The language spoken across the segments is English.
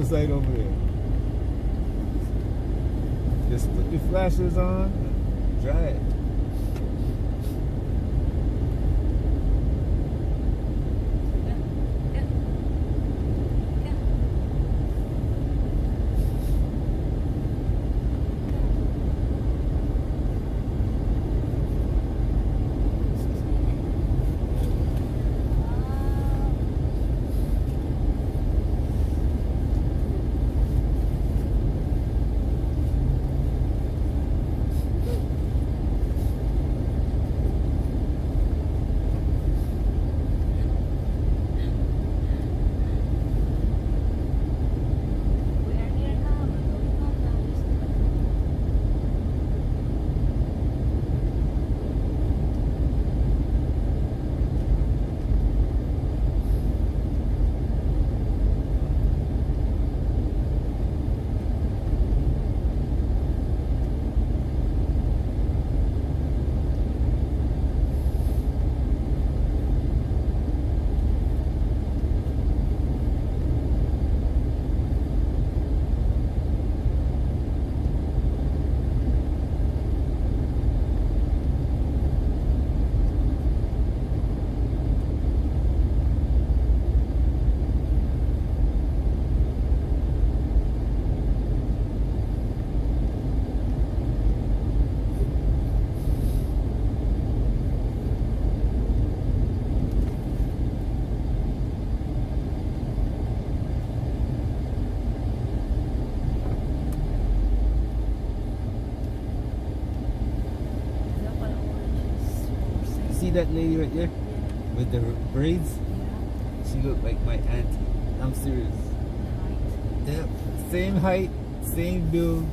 side over there. Just put your flashers on and drive. See that lady right there with the braids? Yeah. She looked like my auntie. I'm serious. Yep. Same height, same build,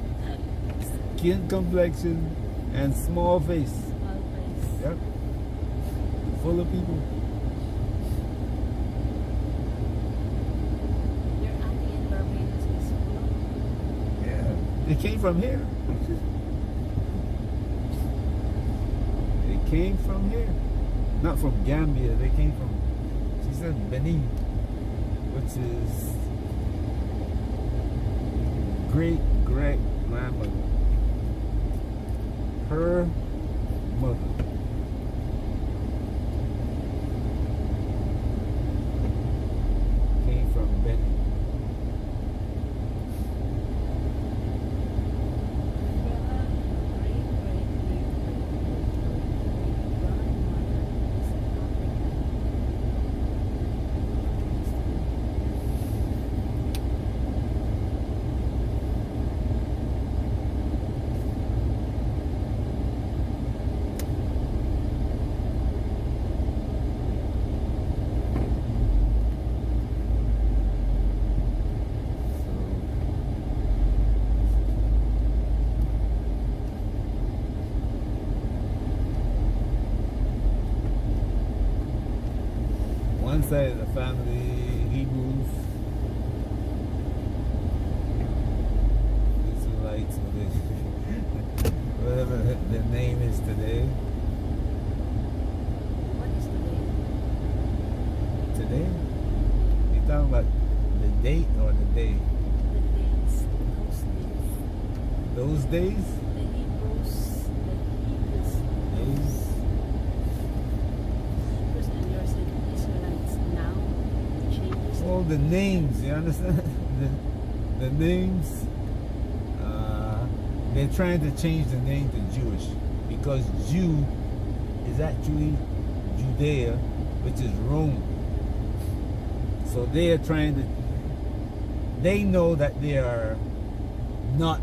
skin complexion, and small face. Small face. Yep. Full of people. Your auntie in Barbados is full. Yeah. They came from here. They came from here. Not from Gambia. They came from, she said, Benin, which is great-great-grandmother. Her mother. Came from Benin. One side of the family, Hebrews, Israelites, whatever the name is today. What is today? Today? You talking about the date or the day? The days, those days. Those days? The Hebrews, Days? and yours and Israelites now changes. Oh, the names, you understand? the names, they're trying to change the name to Jewish because Jew is actually Judea, which is Rome. So they are trying to, they know that they are not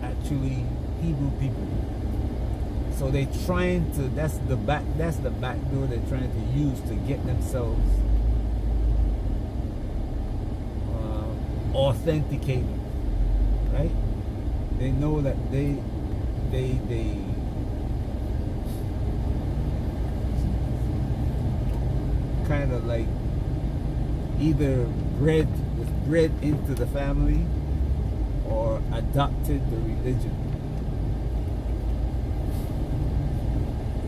actually Hebrew people. So they're trying to, that's the back door they're trying to use to get themselves authenticated, right? They know that they kind of like either bred into the family or adopted the religion.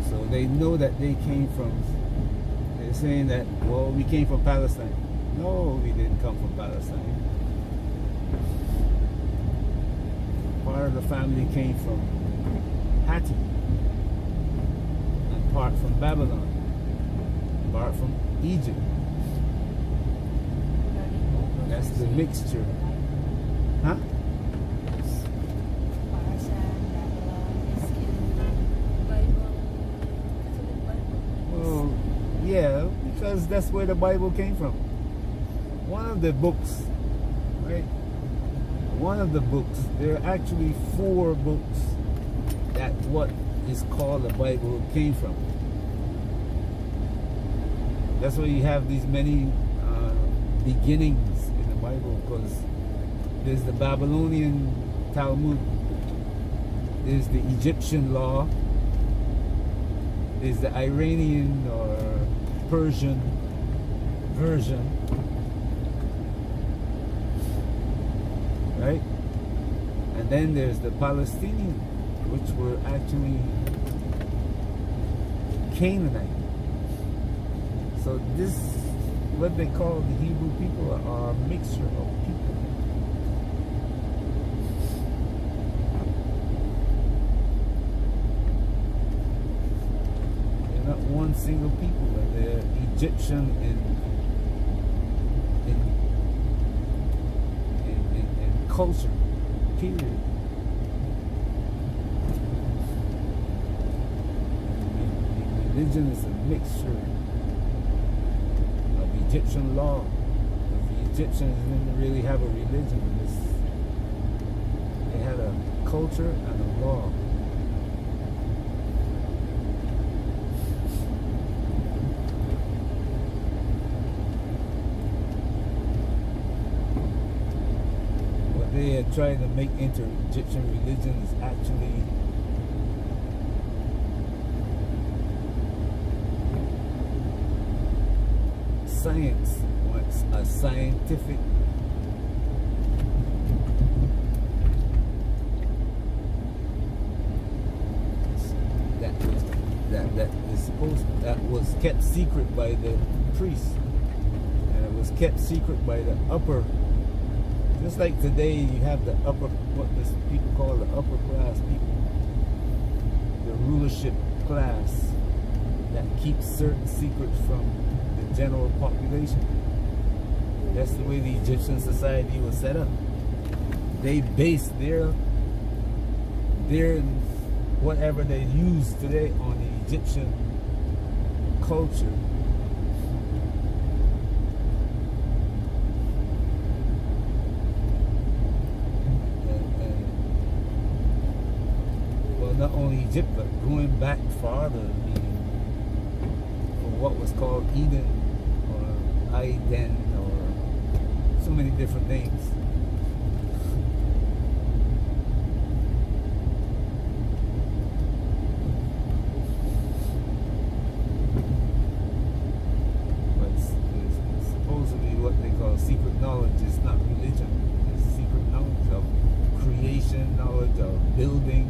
So they know that they came from, they're saying that, well, we came from Palestine. No, we didn't come from Palestine. Part of the family came from Hatti, and part from Babylon, part from Egypt. That's the mixture. Huh? Well, yeah, because that's where the Bible came from. One of the books, right? One of the books, there are actually 4 books that what is called the Bible came from. That's why you have these many beginnings in the Bible, because there's the Babylonian Talmud, there's the Egyptian law, there's the Iranian or Persian version, right? And then there's the Palestinian, which were actually Canaanite. So this, what they call the Hebrew people, are a mixture of people. They're not one single people, but they're Egyptian in culture, period. Religion is a mixture of Egyptian law. The Egyptians didn't really have a religion. They had a culture and a law. What they are trying to make into Egyptian religion is actually science. Wants a scientific that was kept secret by the priests, and it was kept secret by the upper. Just like today, you have the upper, what this people call the upper class people, the rulership class that keeps certain secrets from the general population. That's the way the Egyptian society was set up. They based their whatever they use today on the Egyptian culture. Well, not only Egypt, but going back farther, meaning from what was called Eden or Aiden or so many different names. Secret knowledge is not religion. It's secret knowledge of creation, knowledge of building,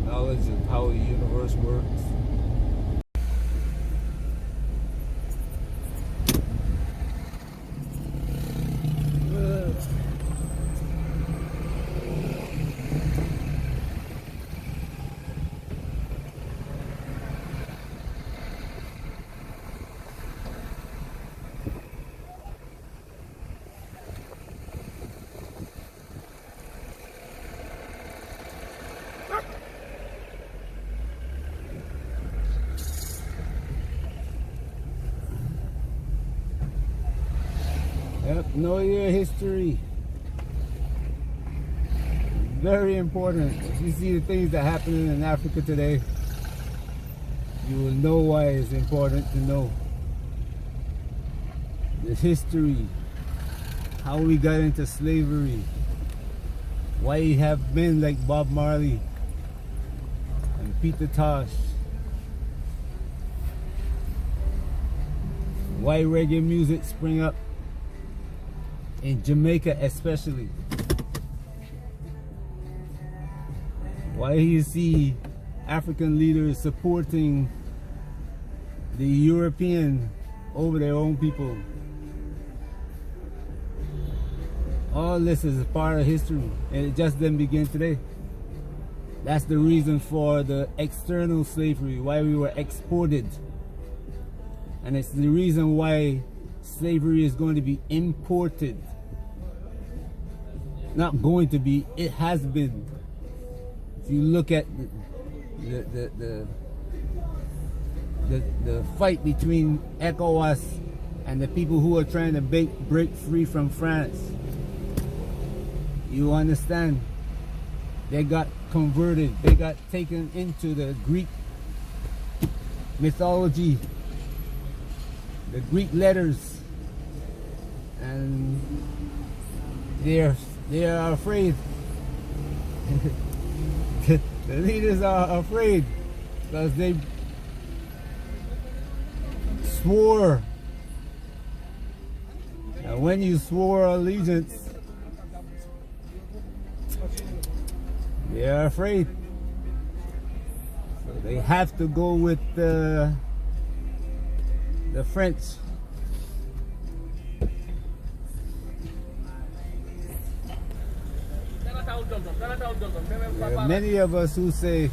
knowledge of how the universe works. Yep, know your history. Very important. If you see the things that happen in Africa today, you will know why it's important to know the history, how we got into slavery, why you have men like Bob Marley and Peter Tosh, why reggae music spring up in Jamaica especially. Why you see African leaders supporting the European over their own people. All this is a part of history, and it just didn't begin today. That's the reason for the external slavery, why we were exported. And it's the reason why slavery is going to be imported. Not going to be, it has been. If you look at the fight between ECOWAS and the people who are trying to break free from France, you understand, they got converted, they got taken into the Greek mythology, the Greek letters, and they are afraid. The leaders are afraid because they swore, and when you swore allegiance, they are afraid. So they have to go with the French. There are many of us who say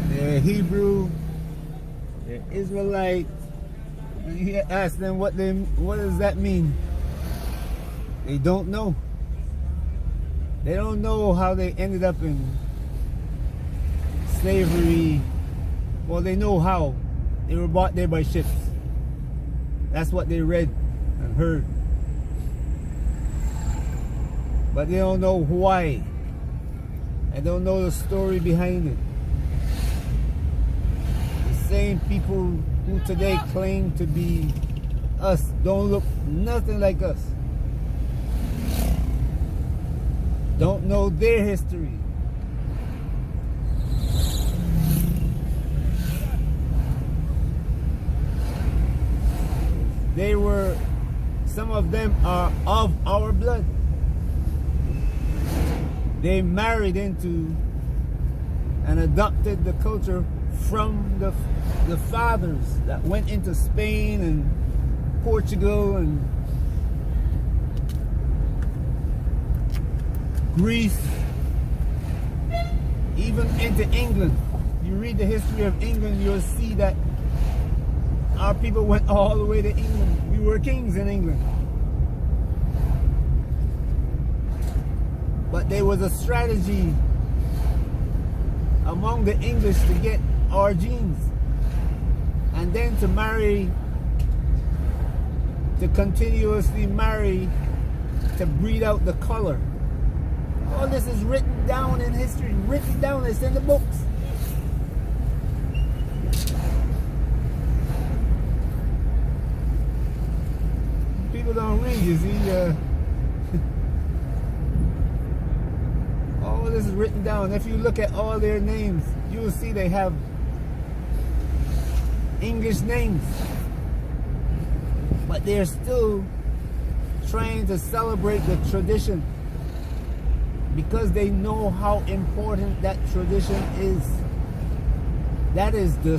they're Hebrew, they're Israelite, and you ask them what does that mean? They don't know. They don't know how they ended up in slavery. Well, they know how. They were brought there by ships. That's what they read and heard. But they don't know why. They don't know the story behind it. The same people who today claim to be us don't look nothing like us. Don't know their history. They were, some of them are of our blood. They married into and adopted the culture from the fathers that went into Spain and Portugal and Greece, even into England. You read the history of England, you'll see that our people went all the way to England. We were kings in England. But there was a strategy among the English to get our genes, and then to marry, to continuously marry, to breed out the color. All this is written down in history, written down, it's in the books. People don't read, you see. All this is written down. If you look at all their names, you will see they have English names. But they're still trying to celebrate the tradition because they know how important that tradition is. That is the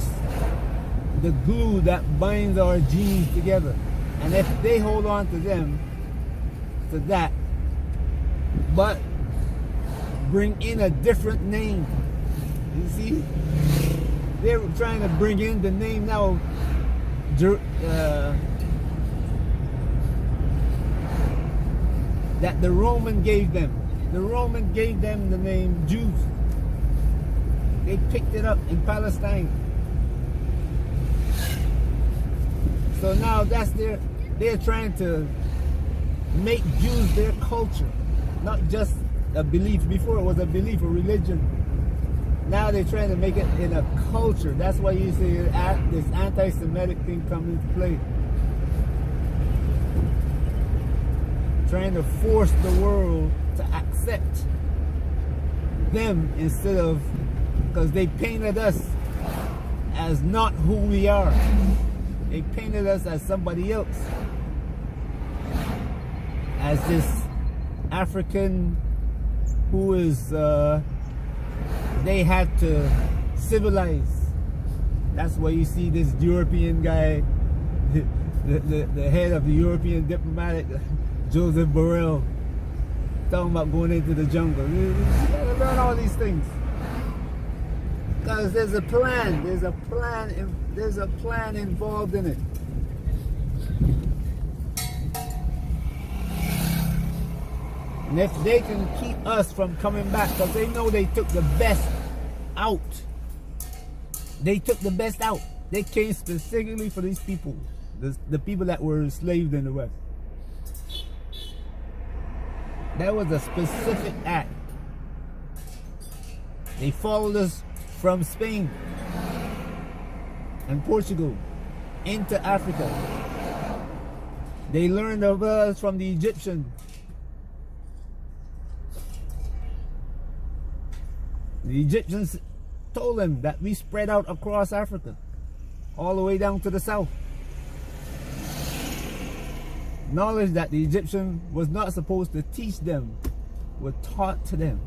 glue that binds our genes together. And if they hold on to them, to that, but bring in a different name, you see, they're trying to bring in the name now, that the Roman gave them. The Roman gave them the name Jews. They picked it up in Palestine. So now that's they're trying to make Jews their culture, not just a belief. Before it was a belief, a religion. Now they're trying to make it in a culture. That's why you see this anti-Semitic thing come into play. Trying to force the world to accept them instead of, because they painted us as not who we are. They painted us as somebody else. As this African who is, they had to civilize. That's why you see this European guy the head of the European diplomatic, Joseph Borrell, talking about going into the jungle. You gotta learn all these things. Because there's a plan. There's a plan involved in it. And if they can keep us from coming back, because they know they took the best out. They took the best out. They came specifically for these people. The people that were enslaved in the West. That was a specific act. They followed us from Spain and Portugal into Africa. They learned of us from the Egyptians. The Egyptians told them that we spread out across Africa, all the way down to the south. Knowledge that the Egyptian was not supposed to teach them was taught to them.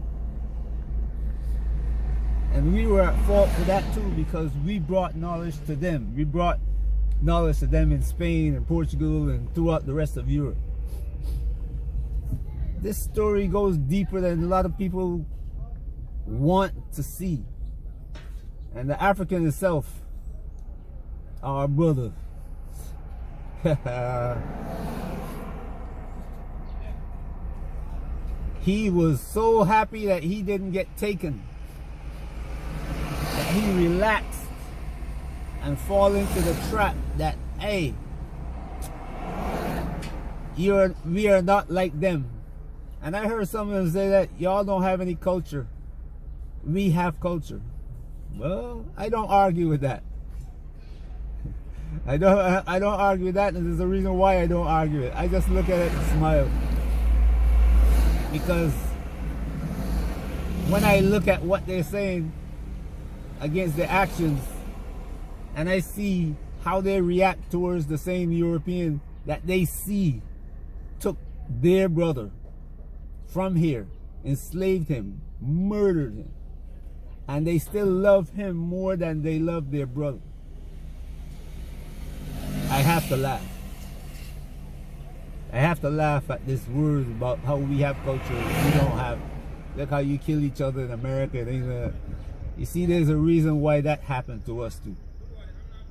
And we were at fault for that too, because we brought knowledge to them. We brought knowledge to them in Spain and Portugal and throughout the rest of Europe. This story goes deeper than a lot of people want to see. And the African itself, our brother, he was so happy that he didn't get taken, that he relaxed and fall into the trap that, hey, we are not like them. And I heard some of them say that y'all don't have any culture. We have culture. Well, I don't argue with that. I don't argue with that, and there's a reason why I don't argue it. I just look at it and smile. Because when I look at what they're saying against their actions, and I see how they react towards the same European that they see took their brother from here, enslaved him, murdered him, and they still love him more than they love their brother, I have to laugh. I have to laugh at this word about how we have culture and we don't have. Look how you kill each other in America and things like that. You see, there's a reason why that happened to us too.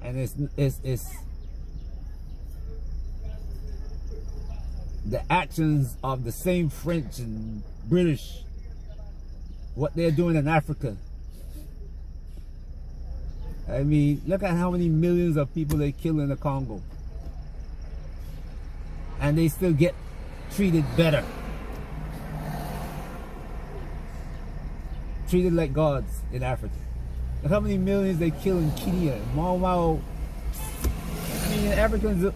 And it's the actions of the same French and British, what they're doing in Africa. I mean, look at how many millions of people they kill in the Congo. And they still get treated better. Treated like gods in Africa. Look how many millions they kill in Kenya, Mau Mau. I mean, Africans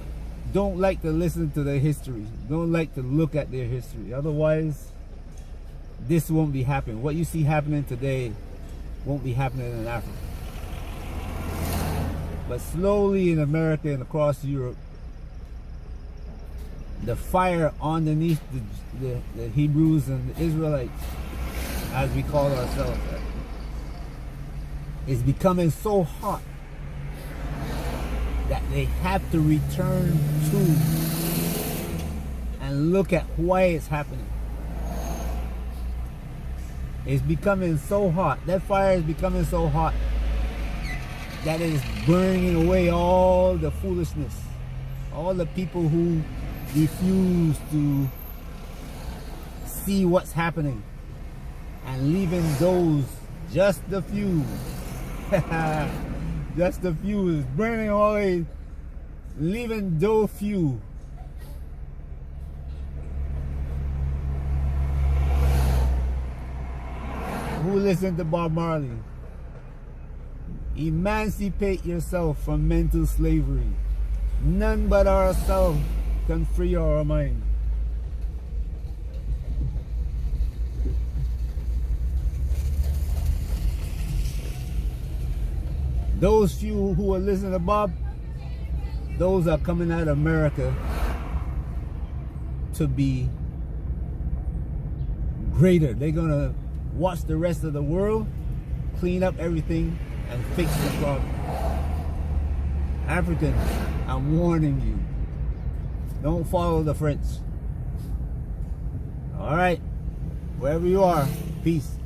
don't like to listen to their history. Don't like to look at their history. Otherwise, this won't be happening. What you see happening today won't be happening in Africa. But slowly in America and across Europe, the fire underneath the Hebrews and the Israelites, as we call ourselves, is becoming so hot that they have to return to and look at why it's happening. It's becoming so hot. That fire is becoming so hot that it is burning away all the foolishness, all the people who refuse to see what's happening, and leaving those, just the few, just the few is burning away, leaving those few. Who listen to Bob Marley? Emancipate yourself from mental slavery. None but ourselves can free our mind. Those few who are listening to Bob, those are coming out of America to be greater. They're gonna watch the rest of the world, clean up everything, and fix the problem. Africans, I'm warning you. Don't follow the French. All right. Wherever you are, peace.